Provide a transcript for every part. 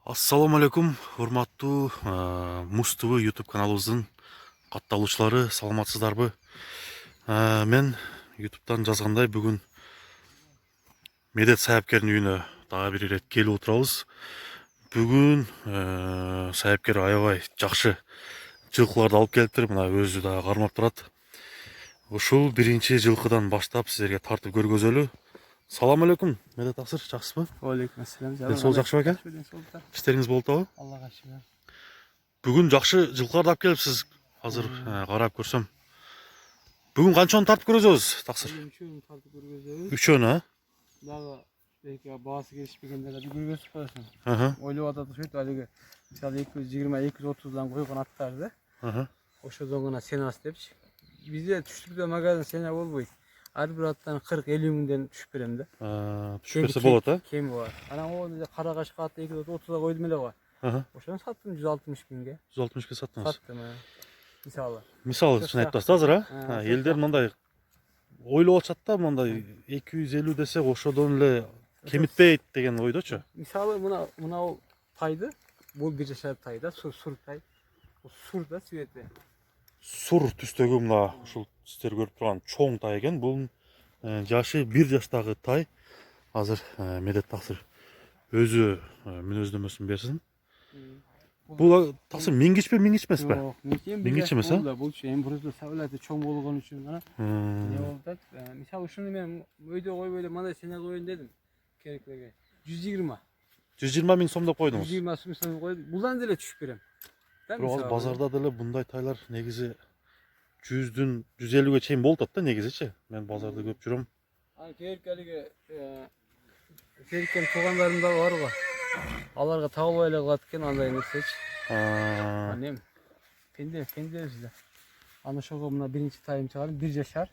Ассаламу алейкум, урматтуу Муз ТВ YouTube каналыбыздын катталуучулары, саламатсыздарбы? Мен YouTube'дан жазгандай бүгүн Медет Саяпкердин үйүнө дагы бир ирет келип отурабыз. Бүгүн Саяпкер аябай жакшы жылкыларды алып келиптир. Мына өзү дагы кармап турат. Ушул биринчи жылкыдан баштап силерге тартып көргөзөлү. Салам алейкум, Медет Таксыр, жакшысызбы? Алейкум ассалам. Ден сол жакшы беке? Иштериңиз болуп атабы? Аллага шүгүр. Бүгүн жакшы жылкыларды алып келипсиз. Азыр карап көрсөм. Бүгүн канчаны тартып көрөзөбүз, Таксыр? Үчөөнү тартып көргөзөбүз. Үчөөнү, Дагы белки баасы келишпегендерди көргөзүп коесуң. Ойлоп атат ошойт алиги. Мисалы 220-230дан койгон аттарды. Ошодон гана сенас депчи. Бизде түштүктө магазин сене болбойт. Ар бир аттан 40-50 миңден түшүп берем да. Түшпөсө болот, а? Кеми бар. Анан о карагашка атты 230 койдум эле го. Ошону саттым 160 миңге. 160 саттыңыз. Саттым. Мисалы. Мисалы чын айтпасыз азыр, а? Элдер мындай ойлоп атышат да, мындай 250 десек ошодон эле кемитпейт деген ойдочу. Мисалы мына тайды, бул бир жашар тай да, сур тай. Сур да цвети. Сур түстөгү мына ушул сиздер көрүп турган чоң тай экен. Бул жашы 1 жаштагы тай. Азыр Медет Таксыр өзү мүнөздөмөсүн берсин. Бул Таксыр миңгичпи, миңгич эмеспи? Жок, миңгич эмес, а? Булчу эми просто сабылаты чоң болгон үчүн гана. Не болуп атат? Мисалы ушуну мен өйдө койбой эле мындай сене коеюн дедим. Керектерге 120. 120 миң сом деп койдуңуз. 120 сом коюп, булдан деле түшүп берем. Бирок азыр базарда деле мындай тайлар негизи 100дөн 150ге чейин болуп атат да негизичи. Мен базарда көп жүрөм. Алиги Сериктен туугандарым да бар го. Аларга табылбай эле калат экен андай нерсечи. Анем пендебиз да. Аны ошого мына биринчи тайым чыгардым, 1 жашар.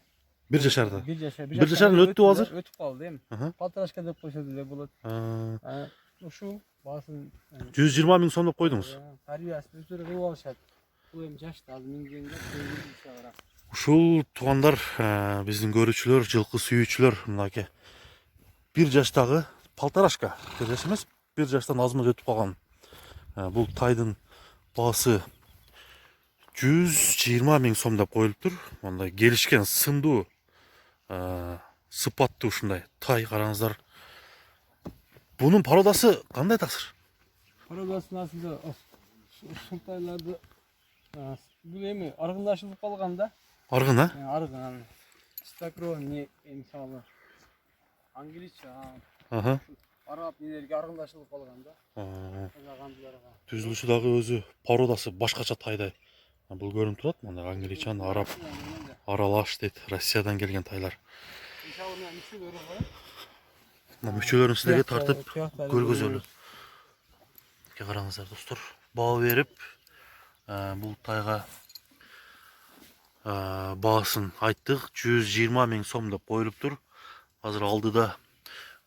1 жашарда. 1 жашар. 1 жашарын өттү азыр? Өтүп калды эми. Полторашка деп койсо деле болот. Ушул баасын 120 миң сом деп койдуңуз. Тарбиясын өздөрү кылып алышат. Бул эми жашты, азыр миңденгенде көйгөй. Ушул туугандар, биздин көрүүчүлөр, жылкы сүйүүчүлөр мынакей 1 жаштагы полторашка, 1 жаш эмес, 1 жаштан азмыз өтүп калган. Бул тайдын баасы 120 миң сом деп коюлуптур. Мындай келишкен сындуу, сыпаттуу ушундай тай, караңыздар. Бунун породасы кандай, Таксыр? Породасы аслында ушул тайларды бул эми аргындашылып калган да. Аргын, а? Аргын. Стакро не мисалы англича. Араб нелерге аргындашылып калган да. Түзүлүшү дагы өзү породасы башкача тайдай. Бул көрүнүп турат, мына англичан, араб аралаш дейт, Россиядан келген тайлар. Мына мүчөлөрүн силерге тартып көргөзөлү. Караңыздар достор, баа берип, бул тайга баасын айттык, 120 миң сом деп коюлуптур. Азыр алдыда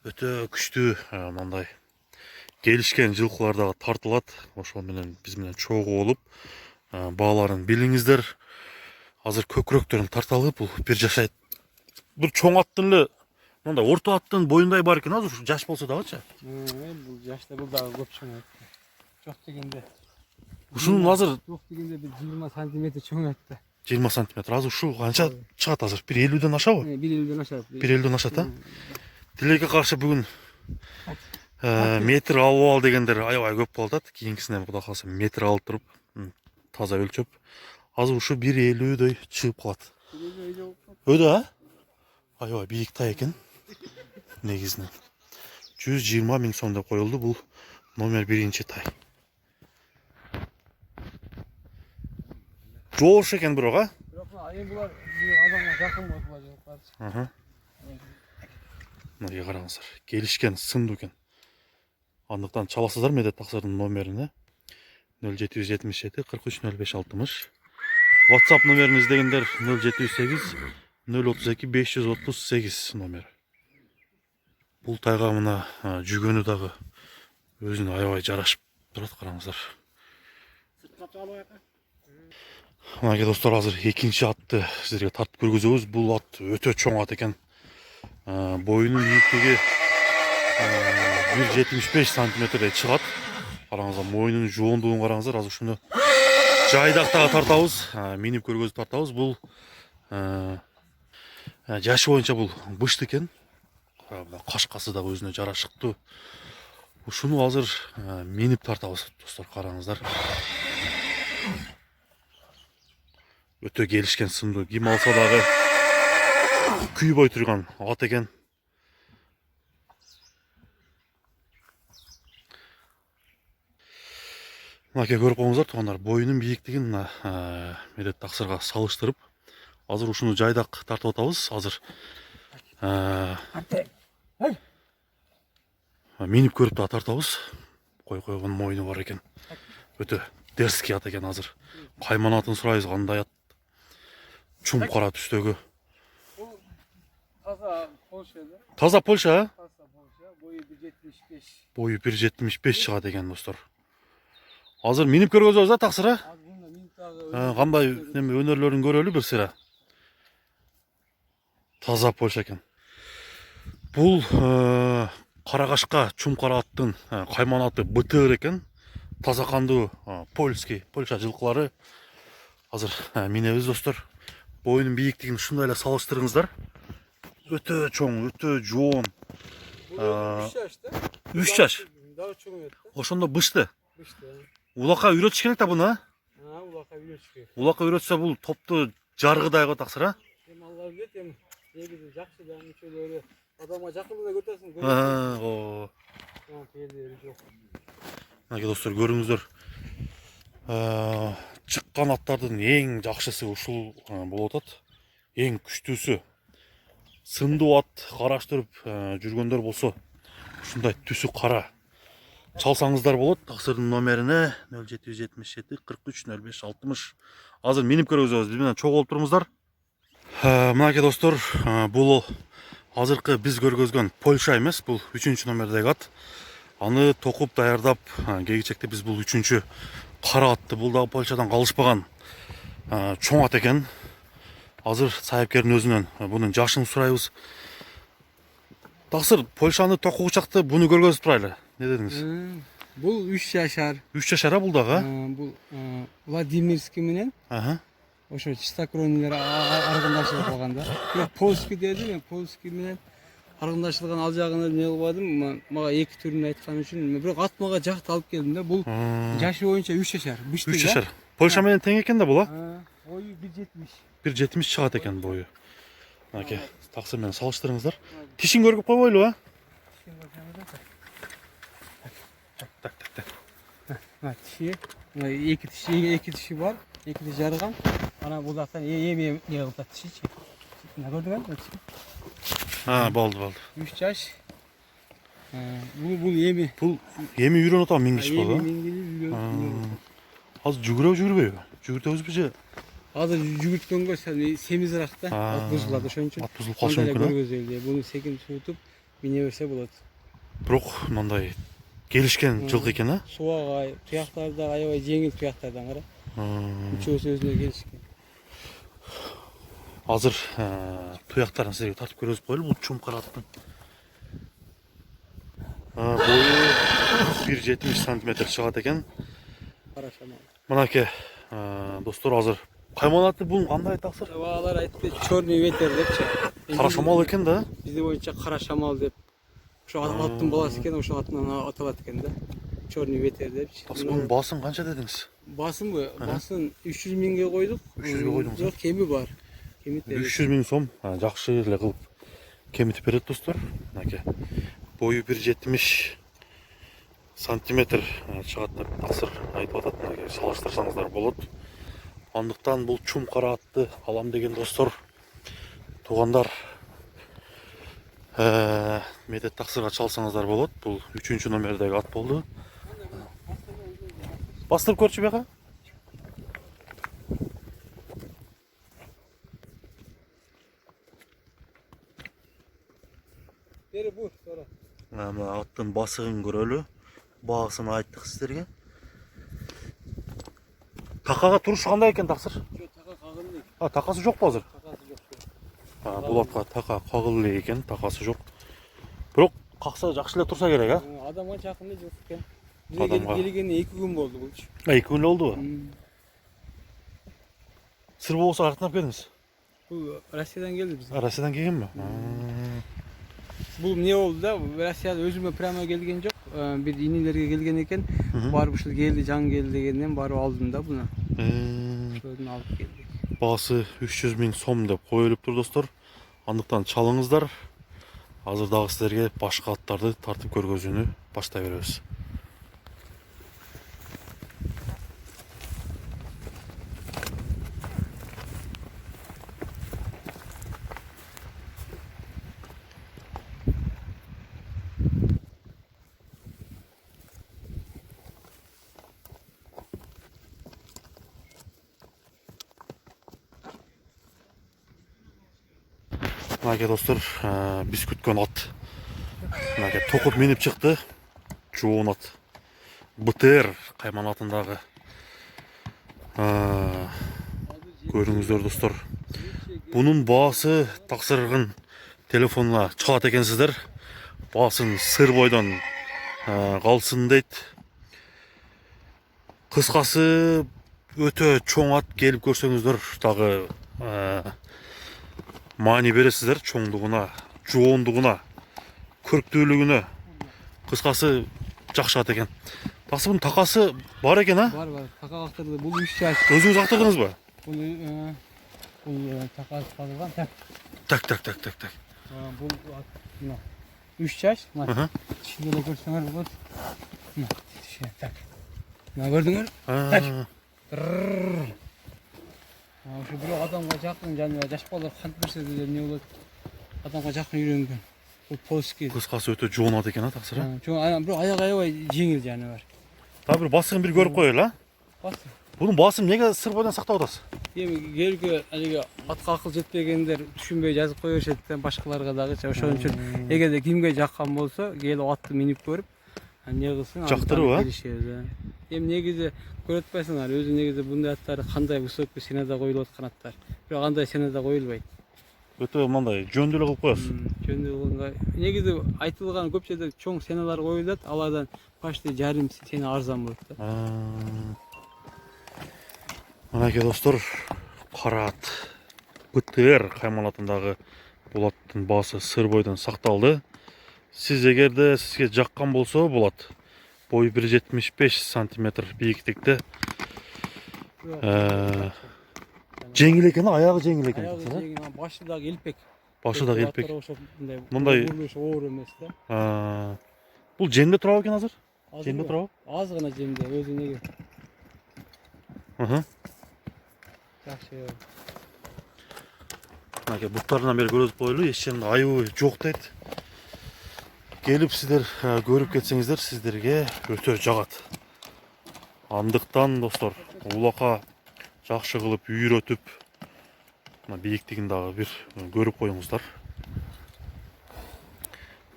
өтө күчтүү мындай келишкен жылкылар дагы тартылат. Ошол менен биз менен чогуу болуп бааларын билиңиздер. Азыр көкүрөктөрүн тарталы, бул 1 жашайт. Бул чоң аттын эле мындай орто аттын боюндай бар экен, азыр жаш болсо дагычы. Бул жашта бул дагы көп чоң. Жок дегенде. Ушунун азыр Жок дегенде бир 20 сантиметр чоң атты. 20 сантиметр. Азыр ушул канча чыгат азыр? 150ден ашабы? 150ден ашат. 150ден ашат, а? Тилекке каршы бүгүн метр алып ал дегендер аябай көп болуп атат. Кийинкисинен кудай калса метр алып туруп, таза өлчөп. Азыр ушу 150дөй чыгып калат. Өйдө, а? Аябай бийик тай экен. Негизинен 120 миң сом деп коюлду, бул номер 1 тай. Жоош экен бирок, а? Бирок эми булар адамга жакын болуп жатат. Мына караңыздар, келишкен сындуу экен. Андыктан чаласыздар Медет Таксырдын номерине 0777 43 05 60. WhatsApp номерин издегендер 078 032 538 номер. Бул тайга мына жүгөнү дагы өзүнө аябай жарашып турат, караңыздар. Мына достор, азыр экинчи атты сиздерге тартып көргөзөбүз. Бул ат өтө чоң ат экен. Боюнун бийиктиги 1,75 сантиметрдей чыгат. Қараңыздар, мойнының жуандығын қараңыздар. Азыр ушуну жайдактагы тартабыз, минип көргөзүп тартабыз. Бул жашы боюнча бул бышты экен. Кашкасы да өзүнө жарашыктуу. Ушуну азыр минип тартабыз достор, караңыздар. Өтө келишкен сымдуу, ким алса дагы күйбөй турган ат экен. Мынакей көрүп коюңуздар туугандар, боюнун бийиктигин Медет Таксырга салыштырып, азыр ушуну жайдак тартып атабыз. Азыр минип көрүп да тартабыз. Койгон мойну бар экен. Өтө дерзкий ат экен. Азыр кайманатын сурайбыз, кандай ат. Чум кара түстөгү. Таза Польша. Таза Польша, Таза Польша. Бою 1.75. бою 1.75 чыгат экен достор. Азыр минип көргөзөбүз да Таксыр, Азыр мында минип дагы кандай өнөрлөрүн көрөлү бир сыйра. Таза Польша экен. Бул карагашка чум кара аттын кайман аты бытыр экен. Таза кандуу польский, Польша жылкылары. Азыр минебиз достор. Боюнун бийиктигин ушундай эле салыштырыңыздар. Өтө чоң, өтө жоон. 3 жашта. 3 жаш. Дагы чоң өттү. Ошондо бышты. Бышты. Улакка үйрөтүш керек да буну. Улакка үйрөтүш. Улакка үйрөтсө бул топту жаргыдай го Таксыр, Эми алар билет, эми негизи жакшы да мүчөлөрү адамга жакында көрсөсүң. Мына достор, көрүңүздөр. Чыккан аттардын эң жакшысы ушул болуп атат. Эң күчтүүсү. Сымдуу ат караштырып жүргөндөр болсо, ушундай түсү кара чалсаңыздар болот. Таксырдын номерине 0777 43 05 60. Азыр минип көргөзөбүз. Биз менен чогулуп туруңуздар. Мынакей достор, бул азыркы биз көргөзгөн Польша эмес, бул 3-чү номердеги ат. Аны токуп даярдап, келечекте биз бул 3-чү кара атты, бул дагы Польшадан калышпаган чоң ат экен. Азыр сайыпкердин өзүнөн бунун жашын сурайбыз. Таксыр, Польшаны токугучакты буну көргөзүп турайлы. Не дедиңиз? Бул 3 жашар. 3 жашар бул дагы. Бул Владимирский менен ошо чистокровныйлар аргындашылып калганда. Бирок польский деди, мен польский менен аргындашылган ал жагына эмне кылбадым. Мага эки түрүн айткан үчүн, бирок ат мага жакты алып келдим да. Бул жашы боюнча 3 жашар. 3 жашар. Польша менен тең экен да бул, Бою 1.70. 1.70 чыгат экен бою. Мынакей, Таксыр менен салыштырыңыздар. Тишин көргүп койбойлу, Тиши, эки тиши бар, эки тиши жарган. Ана бул жактан эми не кылып тишичи. Мына көрдүңбү? Болду. 3 жаш. Бул эми. Бул эми үйрөнүп атам мингиш болду. Азыр жүгүрөбү? Жүгүртөбүзбү же? Азыр жүгүрткөнгө семизирак да, ат бузулат, ошон үчүн. Ат бузулуп калышы мүмкүн. Буну секин суутуп мине берсе болот. Бирок мындай келишкен жылкы экен, Суага, туяктары да аябай жеңил туяктардан кара. Үчөөсү өзүнө келишкен. Азыр туяктарын сизге тартып көрсөтүп коелу. Бул чум кара аттын бою 1.70 сантиметр чыгат экен. Карашамал. Мынакей достор, азыр кайманаты бул кандай Таксыр? Алар айтты, чёрный ветер депчи. Кара шамал экен да. Бизде боюнча кара шамал деп. Ошо аттын баласы экен, ошо атынан аталат экен да. Чёрный ветер депчи. Таксырдын баасын канча дедиңиз? Басынбы? Басын 300 миңге койдук. 300 миңге койдуңуз. Бирок кеми бар. 300 миң сом жакшы эле кылып кемитип берет достор. Мынакей. Бою 1.70 сантиметр чыгат деп Таксыр айтып атат. Мынакей салыштырсаңыздар болот. Андыктан бул чум кара атты алам деген достор, туугандар, Медет Таксырга чалсаңыздар болот. Бул 3-чү номердеги ат болду. Бастырып көрчү бияка. Бери бур, тора. Мына аттын басыгын көрөлү. Баасын айттык сиздерге. Такага туруш кандай экен Таксыр? Жок, така кагылды. Такасы жокпу азыр? Такасы жок. Бул атка така кагыл эле экен, такасы жок. Бирок какса жакшы эле турса керек, Адамга жакын жок экен. Bize Adamga. gelgeniне 2 gün boldu bu iş. 2 gün oldu. Sır bolsa артынан келдиңиz. Bu Rusya'dan geldi bize. Россиядан келгенби? Bu ne oldu da Rusya'da özüme prama gelgen yok. Bir inilerge gelgen eken barıp uşul geldi, can geldi degenden barıp aldım da bunu. Şuradan alıp geldik. Бағасы 300 000 сом деп қойылып тұр достар. Андықтан чалыңыздар. Азырдағы сіздерге башқа аттарды тартып көргөзүүнү баштай беребиз. Мынаке достар, биз күткөн ат. Мынаке токуп минип чыкты. Жоон ат. БТР Кайман атындагы. Көрүңүздөр достар. Бунун баасы таксыргын телефонуна чыгат экенсиздер. Баасын сыр бойдон калсын дейт. Кыскасы өтө чоң ат, келип көрсөңүздөр дагы маани бересиздер чоңдугуна, жоондугуна, көрктүүлүгүнө. Кыскасы жакшы ат экен. Таксы бунун такасы бар экен, а? Var. Taka aktırdı. Bu 3 yaş. Өзүңүз актырдыңызбы? Bu taka kaldırgan. Tak. Так. Bu 3 yaş. Aha. Şimdi de görsünler bu. Şey tak. Ne gördünüz? Şu bir adamga жақын жаңа жаш балдар кант берсе де не болот? Адамга жақын үйрөнгөн. Bu polski. Кыскасы өтө жоон ат экен, а таксыр? Şu bir ayak аябай жеңил жаңы бар. Та бир басын бир көрүп коелу, а? Бас. Бунун баасын эмнеге сыр бойдон сактап атасыз? Эми келге алиги атка акыл жетпегендер түшүнбөй жазып кое беришет да башкаларга дагы. Ошон үчүн эгерде кимге жаккан болсо, келип атты минип көрүп, не кылсын? Жактырып, а? Эми негизи көрүп атпайсыңар, өзү негизи мындай аттар кандай высокий сенада коюлуп аткан аттар. Бирок андай сенада коюлбайт. Өтө мындай жөндүлө кылып коесуз. Жөндүлгөнгө негизи айтылган көп жерде чоң сеналар коюлат, алардан почти жарым сена арзан болот да. Мынаке достор, кара ат БТР Кайман атындагы бул аттын баасы сыр бойдон сакталды. Сиз эгерде сизге жаккан болсо болот. Бою 1,75 сантиметр бийиктикте. Жеңил экен, аягы жеңил экен. Аягы жеңил, башы дагы элпек. Башы дагы элпек. Мындай оор эмес да. Бул жемде турабы экен азыр? Жемде турабы? Аз гана жемде, өзү неге. Жакшы. Мынаке буттарынан бери көрүп коелу, эч жерде айыбы жок дейт. Келип сиздер көрүп кетсеңиздер, сиздерге өтө жагат. Андыктан достор, улака жакшы кылып үйрөтүп, мына бийиктигин дагы бир көрүп коюңуздар.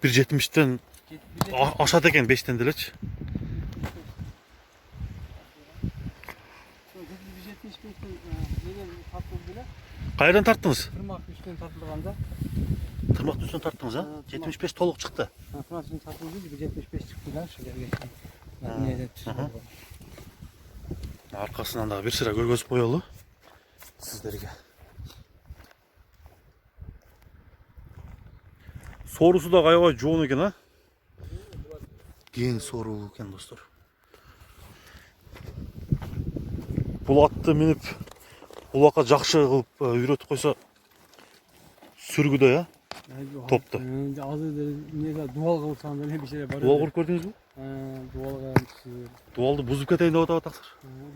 1,70тен ашат экен 5тен делечи. Кайдан тарттыңыз? Тырмак үстүн тартылганда. Тырмак үстүн тарттыңыз, а? 75 толук чыкты. Тырмак үстүн тартылды, 75 чыкты да, ошо жерге. Эмнеде түшүндүм. Аркасынан дагы бир сыра көргөзүп коелу сиздерге. Соорусу да аябай жоон экен, а? Кең соору экен достор. Бул атты минип улакка жакшы кылып үйрөтүп койсо сүргүдөй, а? Топту. Азыр эмне дуал кылсам деле бир жерге бар. Дуал куруп көрдүңүзбү? Дуалга Дуалды бузуп кетейин деп атат таксыр.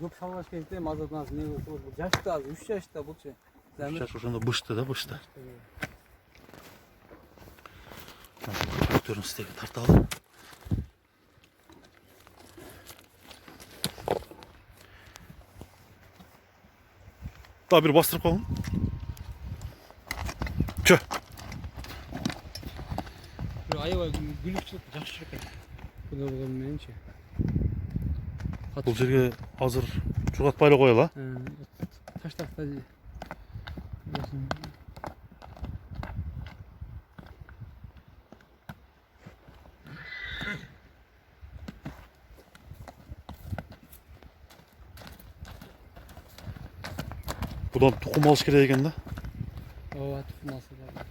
Көп салбаш керек да, азырдан не болсо, жашта азыр 3 жашта булчу. Жаш ошондо бышты да, бышты. Көтөрүн сиздерге тарталы. Daha bir bastırıp koyalım. Çö. Аябай гүлүкчүлүк жакшы экен. Күнөө болгон мененчи. Бул жерге азыр чугатпай эле коелу, а? Таштакта. Бұдан тұқым алыш керек екен да. Ооба, тұқым алса да.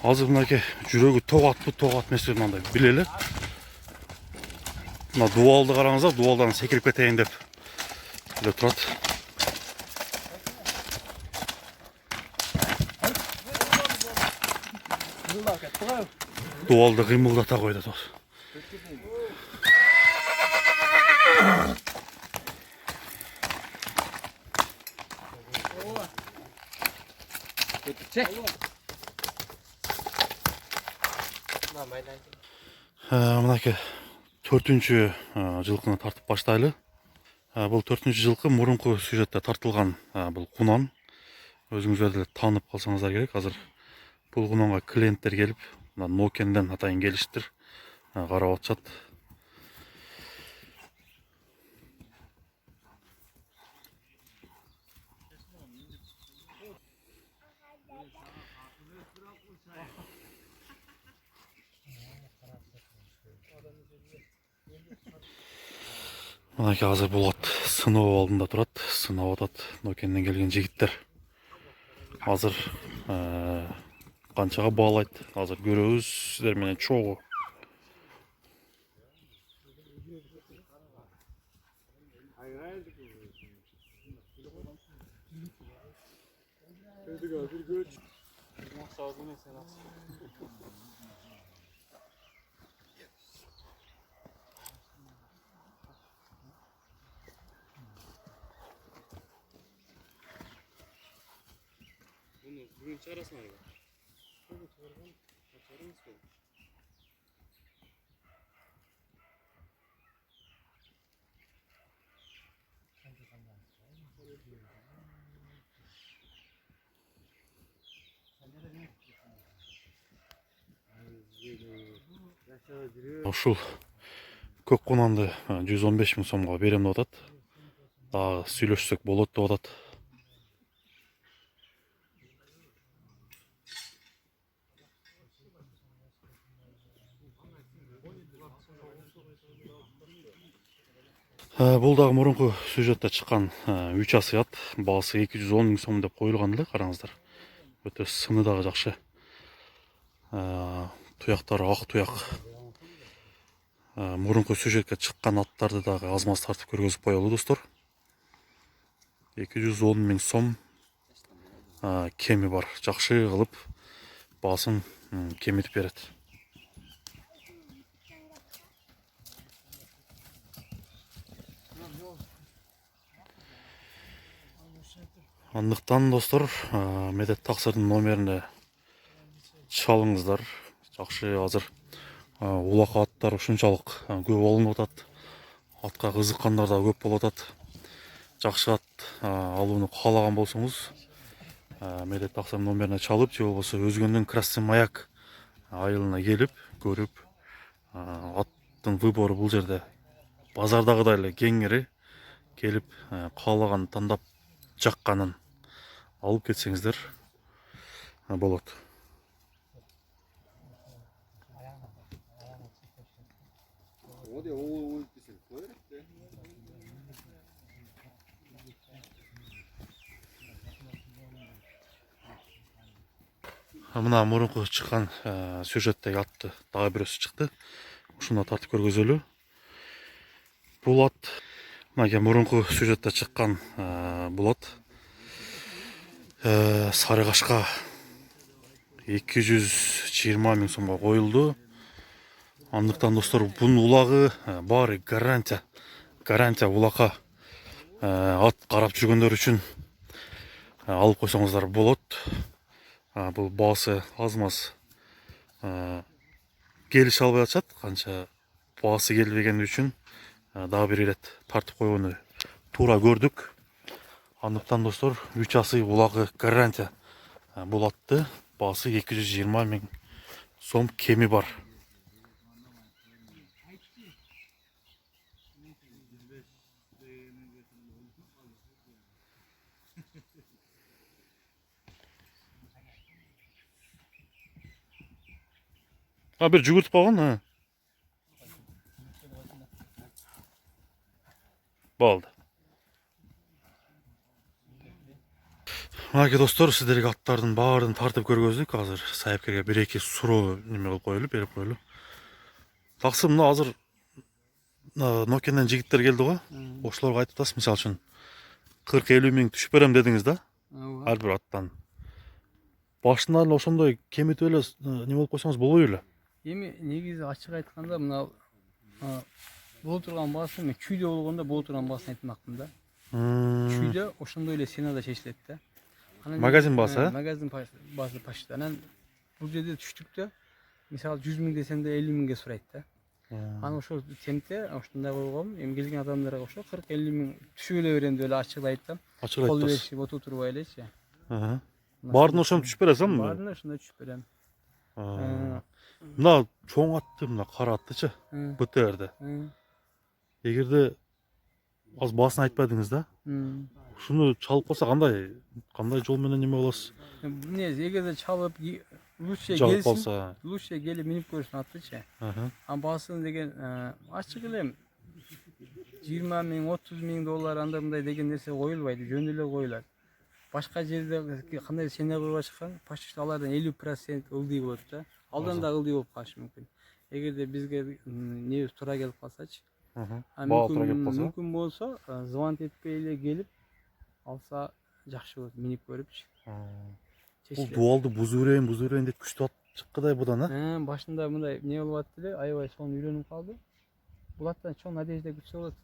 Азыр мынаке жүрегі тоқ атпы, тоқ атмас пе мынандай білелі. Мына дуалды қараңыздар, дуалдан секіріп кетейін деп біле тұрады. Дуалды қимылдата қойды. Мынаке 4-ші жылқыны тартып баштайлы. Бұл 4-ші жылқы мұрынқы сюжетте тартылған бұл құнан. Өзіңіздерді танып қалсаңыздар керек. Азыр бұл құнанға клиенттер келіп, Нокенден атайын келіштір. Қарап атшат. Мынаке азыр болат сынау алдында тұрады. Сынау атат Нокенден келген жігіттер. Азыр қаншаға бағалайды. Азыр көрөбүз сіздер менен чогуу. Бүгін шығарасың айға? Бүгін шығарған, шығарыңыз қой. Ушул көк құнанды 115 000 сомға берем деп атат. Дағы сүйлөшсөк болот деп атат. Бұл дағы мұрынқы сюжетте шыққан 3 асый ат. Бағасы 210 000 сом деп қойылған эле, қараңыздар. Өтө сыны дағы жақшы. Туяқтары ақ туяқ. Мұрынқы сюжетке шыққан аттарды дағы аз-маз тартып көргөзүп коелу достор. 210 000 сом кеми бар. Жақшы кылып басын кемитип берет. Андықтан достор, Медет Тақсырдың номеріне чалыңыздар. Жақшы азыр улака аттар ушунчалык көп алынып атат. Атқа кызыккандар да көп болуп атат. Жақшы ат алууну каалаган болсоңуз, Медет Тақсырдың номеріне чалып, же болбосо Өзгөндүн Красный маяк айылына келип, көрүп, аттын выбору бул жерде базардагыдай эле кеңири, келип каалаган тандап жакканын алып кетсеңиздер болот. Мына мурунку чыккан сюжеттеги атты дагы бирөөсү чыкты. Ушуну тартып көргөзөлү. Бул ат мына мурунку сюжетте чыккан бул ат сары кашка 220 000 сомго коюлду. Андыктан достор, бунун улагы баары гарантия улака ат карап жүргөндөр үчүн алып койсоңуздар болот. Бул баасы аз-маз келише албай атышат, канча баасы келбегени үчүн дагы бир ирет тартып койгону туура көрдүк. Андыктан достор, 3 асый улагы гарантия бул атты. Баасы 220 000 сом кеми бар. Бир жүгүртүп алган. Болду. Мынакей достор, сиздерге аттардын баарын тартып көргөздүк. Азыр сайыпкерге 1-2 суроо неме кылып коелу, берип коелу. Таксы, мына азыр Нокияден жигиттер келди го. Ошолорго айтып атасыз, мисалы үчүн 40-50 миң түшүп берем дедиңиз да, Ооба. ар бир аттан. Башынан эле ошондой кемитип эле неме болуп койсоңуз болбой беле? Эми негизи ачык айтканда мына боло турган баасы мен чүйдө болгондо боло турган баасын айтмакмын да. Чүйдө ошондой эле ценада чечилет да. Магазин баасы, Магазин баасы почта. Анан бул жерде түштүктө мисалы 100 миң десем де 50 миңге сурайт да. Анан ошол темпте ошондой койгом. Эми келген адамдарга ошо 40-50 миң түшүп эле берем деп эле ачык айтам. Ачык Кол айтасыз. беришип отуруп турбай элечи. Баарын ошону түшүп бересизби? Баарына ошондой түшүп берем. Мына чоң атты, мына кара аттычы, БТРди. Эгерде азыр баасын айтпадыңыз да, ушуну чалып калса кандай жол менен неме болосуз? Эмне, эгерде чалып лучше Чалып келсин, калса. лучше келип минип көрсүн аттычы. Баасын деген ачык эле 20 миң, 30 миң доллар андай мындай деген нерсе коюлбайт, жөн эле коюлат. Башка жерде кандай цена коюп чыккан, почти алардан 50% ылдый болот да. Алдан да ылдый болуп калышы мүмкүн. Эгерде бизге небиз туура келип калсачы. Баа туура келип калса. Мүмкүн болсо, звонок этпей эле келип алса жакшы болот, минип көрүпчү. Бул дуалды бузуу берейин деп күчтүү ат чыккыдай будан, Башында мындай не болуп атты эле, аябай сону үйрөнүп калды. Бул аттан чоң надежда күтсө болот.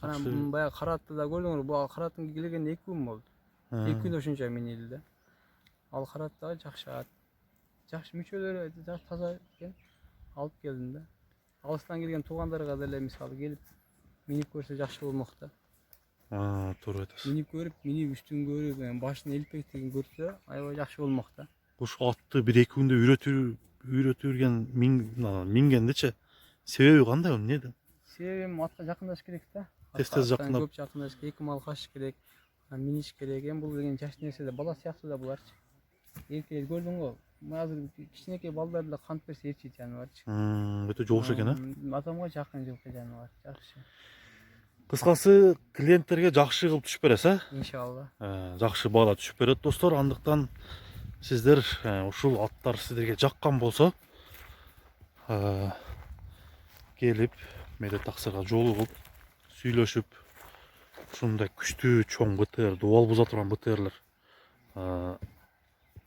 Анан баягы кара атты да көрдүңөр, бул кара аттын келгенине 2 күн болду. 2 күн ошончо минилди да. Ал кара ат дагы жакшы ат. Жакшы мүчөлөрү жакшы таза экен. Алып келдим да. Алыстан келген туугандарга деле мисалы келип минип көрсө жакшы болмок да. Туура айтасыз. Минип көрүп, минип үстүн көрүп, башынын элпектигин көрсө аябай жакшы болмок да. Ушу атты 1-2 күндө үйрөтүрген мингендичи себеби кандай, эмне? Себеби атка жакындаш керек да. Тез жакындап. Көп жакындаш керек, 2 мал каш керек, миниш керек. Эми бул деген жаш нерсе да, бала сыяктуу да буларчы. Эркелер көрдүң го, азыр кичинекей балдар деле кант берсе ээрчийт жаныбарчы. Өтө жогуш экен, Адамга жакын жылкы жаныбар, жакшы. Кыскасы, клиенттерге жакшы кылып түшүп бересиз, Иншалла. Жакшы баада түшүп берет достор. Андыктан сиздер ушул аттар сиздерге жаккан болсо, келип мейли таксырга жолугуп, сүйлөшүп, ушундай күчтүү чоң БТР, дубал буза турган БТРлер,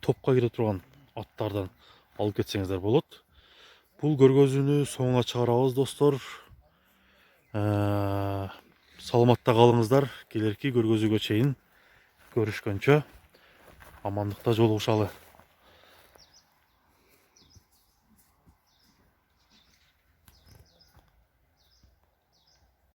топко кире турган аттардан алып кетсеңиздер болот. Бул көргөзүүнү соңуна чыгарабыз достор. Саламатта калыңыздар. Келерки көргөзүүгө чейин көрүшкөнчө амандыкта жолугушалы.